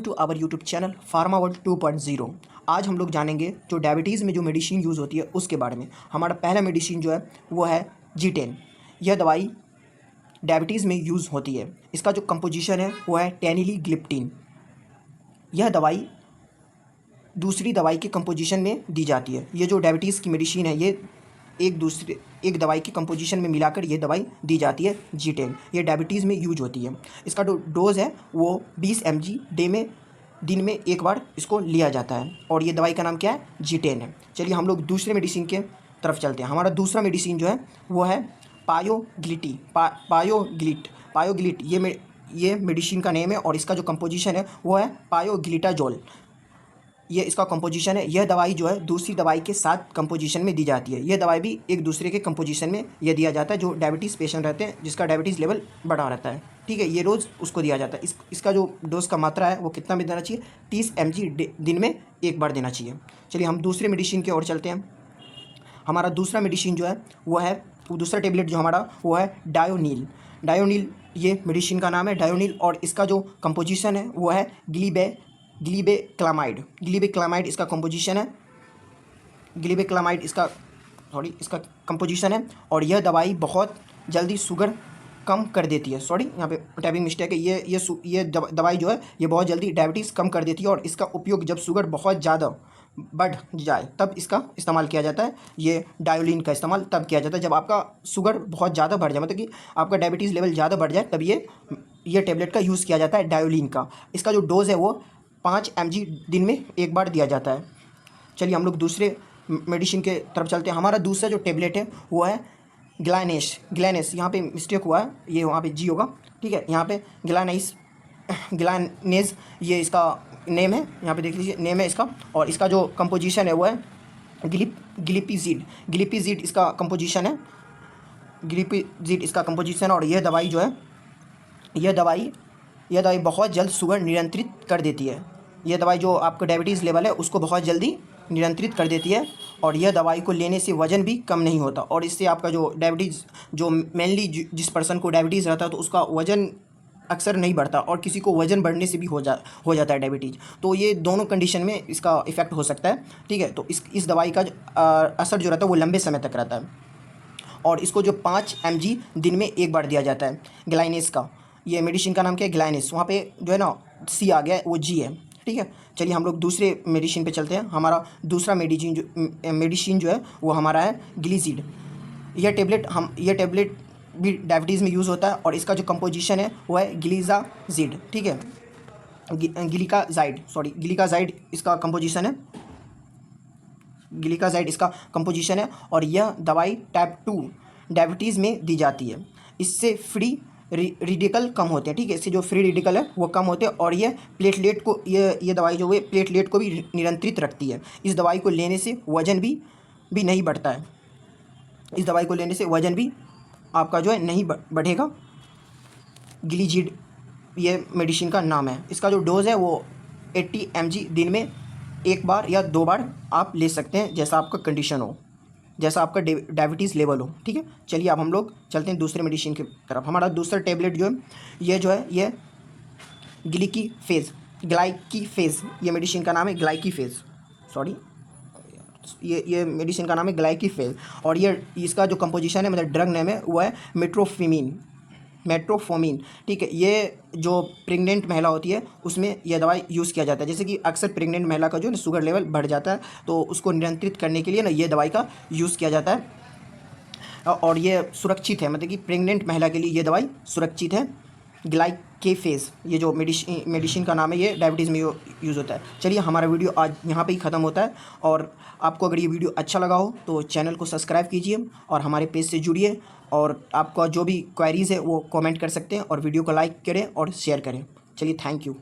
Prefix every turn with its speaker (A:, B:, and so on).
A: To our YouTube channel pharma world 2.0। आज हम लोग जानेंगे जो डायबिटीज़ में जो मेडिसिन यूज़ होती है उसके बारे में। हमारा पहला मेडिसिन जो है वो है G10। यह दवाई डायबिटीज़ में यूज़ होती है। इसका जो कंपोजिशन है वो है टेनिलीग्लिप्टिन। यह दवाई दूसरी दवाई के कंपोजिशन में दी जाती है। ये जो डायबिटीज़ की मेडिसिन है ये एक दवाई की कंपोजिशन में मिलाकर ये दवाई दी जाती है G10। ये डायबिटीज़ में यूज होती है। इसका जो डोज़ है वो 20 mg दिन में एक बार इसको लिया जाता है और ये दवाई का नाम क्या है G10 है। चलिए हम लोग दूसरे मेडिसिन के तरफ चलते हैं। हमारा दूसरा मेडिसिन जो है वो है पायोग्लिट ये मेडिसिन का नेम है और इसका जो कंपोजिशन है वो है पायोग्लिटाजोल। ये इसका कंपोजिशन है। यह दवाई जो है दूसरी दवाई के साथ कंपोजिशन में दी जाती है। यह दवाई भी एक दूसरे के कंपोजिशन में यह दिया जाता है जो डायबिटीज़ पेशेंट रहते हैं जिसका डायबिटीज़ लेवल बढ़ा रहता है। ठीक है, ये रोज़ उसको दिया जाता है। इसका जो डोज का मात्रा है वो कितना भी देना चाहिए, 30 mg दिन में एक बार देना चाहिए। चलिए हम दूसरे मेडिसिन की ओर चलते हैं। हमारा दूसरा मेडिसिन जो है वो है दूसरा टेबलेट जो हमारा वो है डायोनील। ये मेडिसिन का नाम है डायोनील और इसका जो कंपोजिशन है वो है ग्लीबेक्लामाइड इसका कंपोजिशन है। इसका कंपोजिशन है और यह दवाई बहुत जल्दी शुगर कम कर देती है। यहाँ पे टाइपिंग मिस्टेक है। ये दवाई जो है ये बहुत जल्दी डायबिटीज़ कम कर देती है और इसका उपयोग जब शुगर बहुत ज़्यादा बढ़ जाए तब इसका इस्तेमाल किया जाता है। ये डायोलिन का इस्तेमाल तब किया जाता है जब आपका शुगर बहुत ज़्यादा बढ़ जाए, मतलब कि आपका डायबिटीज़ लेवल ज़्यादा बढ़ जाए, तब ये टेबलेट का यूज़ किया जाता है डायोलिन का। इसका जो डोज़ है वो 5 mg दिन में एक बार दिया जाता है। चलिए हम लोग दूसरे मेडिसिन के तरफ चलते हैं। हमारा दूसरा जो टेबलेट है वो है ग्लैनेस। यहाँ पे मिस्टेक हुआ है, ये वहाँ पे जी होगा। ठीक है, यहाँ पे ग्लैनेज ये इसका नेम है। यहाँ पे देख लीजिए नेम है इसका और इसका जो कंपोजिशन है वो है ग्लिपिजीड इसका कंपोजिशन है। और यह दवाई जो है यह दवाई बहुत जल्द शुगर नियंत्रित कर देती है। यह दवाई जो आपका डायबिटीज़ लेवल है उसको बहुत जल्दी नियंत्रित कर देती है और यह दवाई को लेने से वज़न भी कम नहीं होता और इससे आपका जो डायबिटीज़ जो मेनली जिस पर्सन को डायबिटीज़ रहता है तो उसका वज़न अक्सर नहीं बढ़ता और किसी को वज़न बढ़ने से भी हो जाता है डायबिटीज़। तो ये दोनों कंडीशन में इसका इफ़ेक्ट हो सकता है। ठीक है, तो इस दवाई का असर जो रहता है वो लंबे समय तक रहता है और इसको जो 5 mg दिन में एक बार दिया जाता है। ग्लाइनेस का ये मेडिसिन का नाम क्या है, ग्लाइनेस। वहाँ पे जो है ना सी आ गया है, वो जी है। ठीक है, चलिए हम लोग दूसरे मेडिसिन पे चलते हैं। हमारा दूसरा मेडिसिन जो है वो हमारा है ग्लीजीड। यह टेबलेट भी डायबिटीज़ में यूज़ होता है और इसका जो कंपोजिशन है वो है ग्लीजाजिड। ठीक है, ग्लिकाजाइड इसका कंपोजिशन है और यह दवाई टाइप 2 डायबिटीज़ में दी जाती है। इससे फ्री रेडिकल कम होते हैं। ठीक है, इससे जो फ्री रेडिकल है वो कम होते हैं और ये प्लेटलेट को ये दवाई जो है प्लेटलेट को भी नियंत्रित रखती है। इस दवाई को लेने से वज़न भी नहीं बढ़ता है। इस दवाई को लेने से वज़न भी आपका जो है नहीं बढ़ेगा। ग्लीजीड ये मेडिसिन का नाम है। इसका जो डोज़ है वो 80 mg दिन में एक बार या 2 बार आप ले सकते हैं, जैसा आपका कंडीशन हो, जैसा आपका डायबिटीज़ लेवल हो। ठीक है, चलिए अब हम लोग चलते हैं दूसरे मेडिसिन की तरफ। हमारा दूसरा टेबलेट जो है ये ग्लाइकीफेज ये मेडिसिन का नाम है ग्लाइकीफेज। ये मेडिसिन का नाम है ग्लाइकीफेज और ये इसका जो कंपोजिशन है मतलब ड्रग नेम है वो है मेट्रोफोमिन। ठीक है, ये जो प्रेग्नेंट महिला होती है उसमें यह दवाई यूज़ किया जाता है। जैसे कि अक्सर प्रेग्नेंट महिला का जो है शुगर लेवल बढ़ जाता है तो उसको नियंत्रित करने के लिए ना ये दवाई का यूज़ किया जाता है और ये सुरक्षित है, मतलब कि प्रेग्नेंट महिला के लिए ये दवाई सुरक्षित है। ग्लाइकेफेज ये जो मेडिसिन का नाम है ये डायबिटीज़ में यूज़ होता है। चलिए हमारा वीडियो आज यहाँ पे ही ख़त्म होता है और आपको अगर ये वीडियो अच्छा लगा हो तो चैनल को सब्सक्राइब कीजिए और हमारे पेज से जुड़िए और आपका जो भी क्वेरीज़ है वो कमेंट कर सकते हैं और वीडियो को लाइक करें और शेयर करें। चलिए थैंक यू।